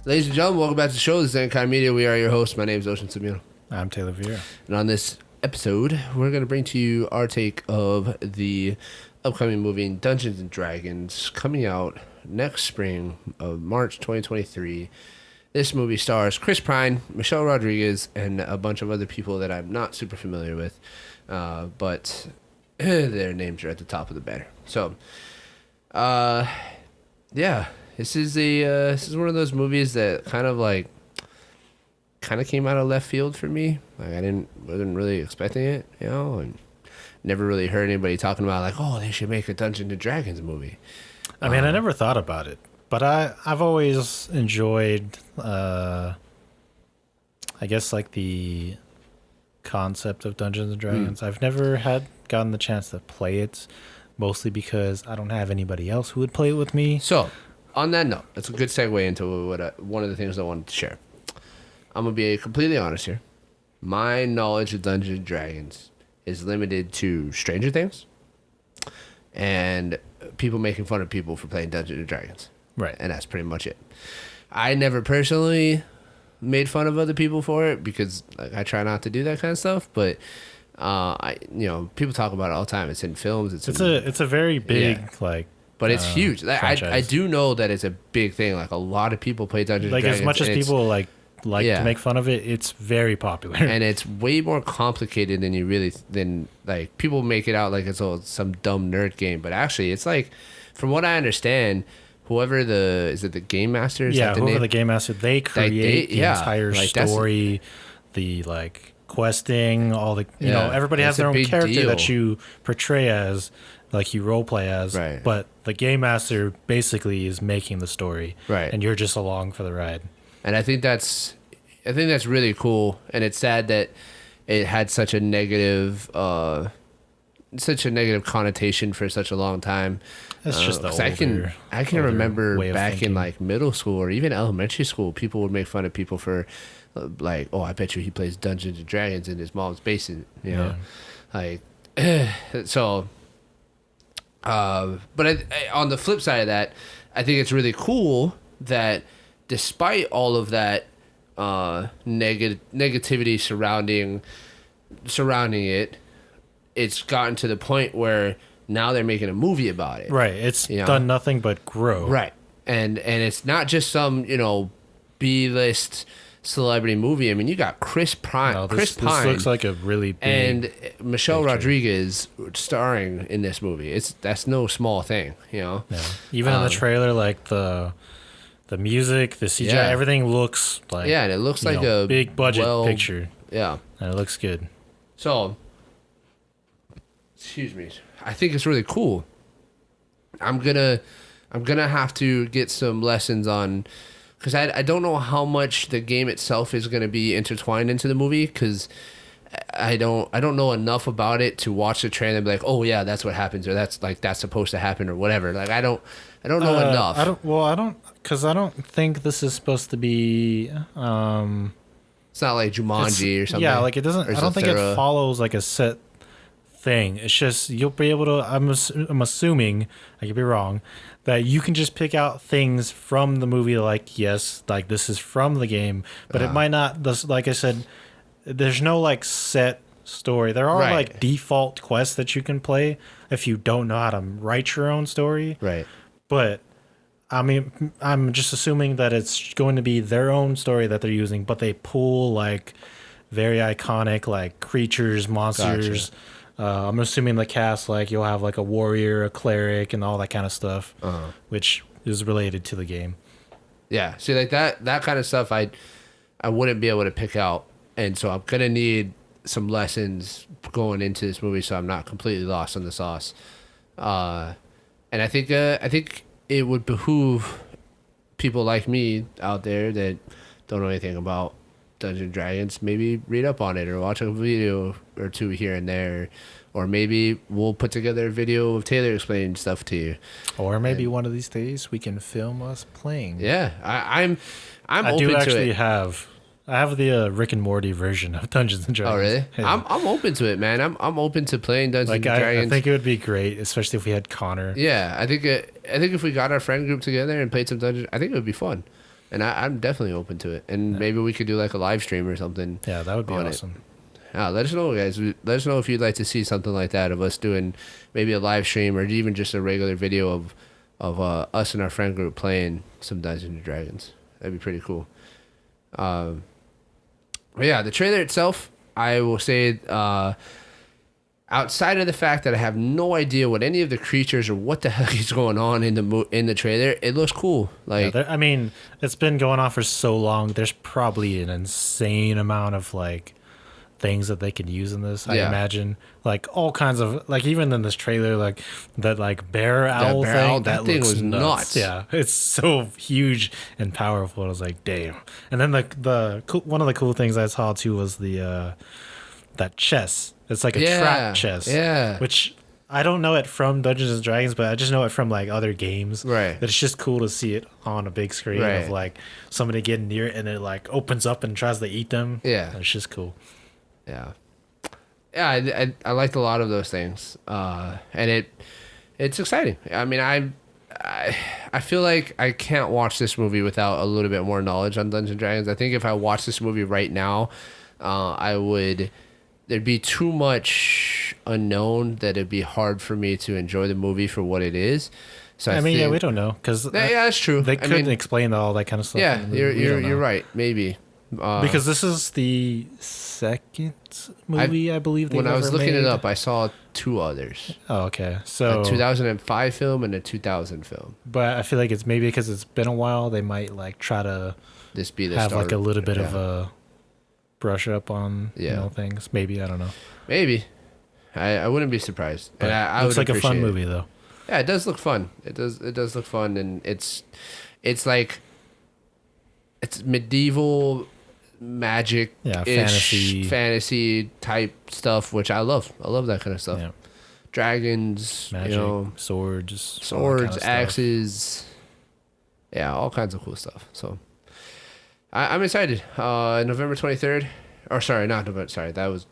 Ladies and gentlemen, welcome back to the show. This is Ankai Media. We are your hosts. My name is Ocean Samuel. I'm Taylor Vera. And on this episode, we're going to bring to you our take of the upcoming movie Dungeons & Dragons, coming out next spring of March 2023. This movie stars Chris Pine, Michelle Rodriguez, and a bunch of other people that I'm not super familiar with, but their names are at the top of the banner. So, yeah. This is one of those movies that kind of came out of left field for me. Like wasn't really expecting it, and never really heard anybody talking about like, they should make a Dungeons and Dragons movie. I mean, I never thought about it, but I've always enjoyed, I guess like the concept of Dungeons and Dragons. I've never gotten the chance to play it, mostly because I don't have anybody else who would play it with me. So, on that note, that's a good segue into one of the things I wanted to share. I'm going to be completely honest here. My knowledge of Dungeons & Dragons is limited to Stranger Things and people making fun of people for playing Dungeons & Dragons. Right. And that's pretty much it. I never personally made fun of other people for it because I try not to do that kind of stuff, but people talk about it all the time. It's in films. It's a very big but it's huge. I do know that it's a big thing. Like a lot of people play Dungeons and Dragons. As much as people like to make fun of it, it's very popular. And it's way more complicated than people make it out like it's some dumb nerd game. But actually, it's like, from what I understand, whoever the game master? The game master, they create the entire story, the questing, all the everybody has their own character deal that you portray as. Like you role play as, right. But the game master basically is making the story, right? And you're just along for the ride. And I think that's really cool. And it's sad that it had such a negative connotation for such a long time. That's just the I can remember back in middle school or even elementary school, people would make fun of people for I bet you he plays Dungeons and Dragons in his mom's basement, so. But on the flip side of that, I think it's really cool that despite all of that negativity surrounding it, it's gotten to the point where now they're making a movie about it. Right. It's done nothing but grow. Right. And it's not just some, B-list celebrity movie. I mean, you got Chris Pine. This looks like a really big and Michelle Rodriguez starring in this movie. That's no small thing, Yeah. Even in the trailer, the music, the CGI, everything looks like and it looks like a big budget picture. Yeah, and it looks good. So, excuse me. I think it's really cool. I'm gonna have to get some lessons on. Because I don't know how much the game itself is going to be intertwined into the movie, because I don't know enough about it to watch the trailer and be like, oh yeah, that's what happens, or that's supposed to happen, or whatever. I don't know enough. I don't think this is supposed to be. It's not like Jumanji or something. Yeah, it doesn't. I don't think it follows a set thing. It's just you'll be able to. I'm assuming, I could be wrong, that you can just pick out things from the movie, this is from the game, but it might not. Like I said, there's no set story. There are default quests that you can play if you don't know how to write your own story. Right. But I mean, I'm just assuming that it's going to be their own story that they're using, but they pull very iconic creatures, monsters. Gotcha. I'm assuming the cast, you'll have a warrior, a cleric, and all that kind of stuff, which is related to the game. Yeah, see, that kind of stuff I wouldn't be able to pick out, and so I'm gonna need some lessons going into this movie, so I'm not completely lost on the sauce. And I think it would behoove people like me out there that don't know anything about Dungeons & Dragons, maybe read up on it or watch a video or two here and there, or maybe we'll put together a video of Taylor explaining stuff to you, or maybe one of these days we can film us playing. Yeah, I'm I open do actually to it. I have the Rick and Morty version of Dungeons and Dragons. Oh really? Yeah. I'm open to it, man. I'm open to playing Dungeons and Dragons. I think it would be great, especially if we had Connor. Yeah, I think if we got our friend group together and played some Dungeons, I think it would be fun. and I'm definitely open to it. And maybe we could do like a live stream or something. Yeah, that would be awesome. Let us know, guys. Let us know if you'd like to see something like that of us doing maybe a live stream or even just a regular video of us and our friend group playing some Dungeons and Dragons. That'd be pretty cool. But yeah, the trailer itself, I will say, outside of the fact that I have no idea what any of the creatures or what the heck is going on in the trailer, it looks cool. Like, yeah, I mean, it's been going on for so long. There's probably an insane amount of like things that they can use in this. I imagine like all kinds of like even in this trailer, like that like bear owl thing. That thing was nuts. Yeah, it's so huge and powerful. I was like, damn. And then the one of the cool things I saw too was the that chess. It's like a trap chess. Yeah. Which I don't know it from Dungeons and Dragons, but I just know it from like other games. Right. But it's just cool to see it on a big screen of like somebody getting near it and it like opens up and tries to eat them. Yeah. It's just cool. Yeah. Yeah, I liked a lot of those things. And it's exciting. I mean, I feel like I can't watch this movie without a little bit more knowledge on Dungeons and Dragons. I think if I watch this movie right now, there'd be too much unknown that it'd be hard for me to enjoy the movie for what it is. So I mean, we don't know because that's true. They couldn't explain all that kind of stuff. Yeah, you're right. Maybe because this is the second movie I believe. When I was looking it up, I saw two others. Oh, okay. So a 2005 film and a 2000 film. But I feel like it's maybe because it's been a while. They might like try to have like a little bit of a brush up on things. Maybe, I don't know. Maybe. I wouldn't be surprised. But and I looks like a fun movie though. Yeah, it does look fun. It does look fun, and it's like it's medieval magic, fantasy type stuff, which I love. I love that kind of stuff. Yeah. Dragons, magic, swords, axes. Yeah, all kinds of cool stuff. So I'm excited. November 23rd. Or sorry, not November. Sorry, that was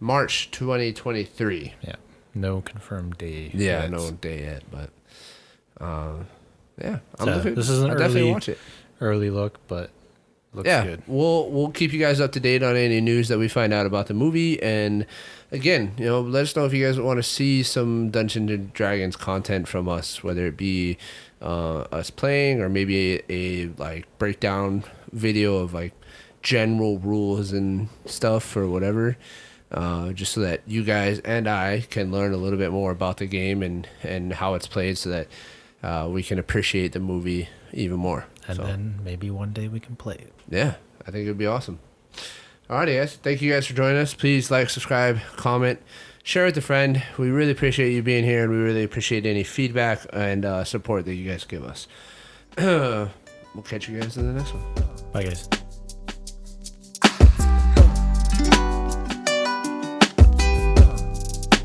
March 2023. Yeah, no confirmed day. Yeah, no day yet, but yeah, this is an definitely watch it. Early look, but looks good. We'll keep you guys up to date on any news that we find out about the movie, and again, let us know if you guys want to see some Dungeons and Dragons content from us, whether it be us playing or maybe a like breakdown video of like general rules and stuff or whatever, just so that you guys and I can learn a little bit more about the game and how it's played, so that we can appreciate the movie even more. And then maybe one day we can play it. Yeah, I think it would be awesome. Alrighty, guys. Thank you guys for joining us. Please like, subscribe, comment, share with a friend. We really appreciate you being here, and we really appreciate any feedback and support that you guys give us. We'll catch you guys in the next one. Bye, guys.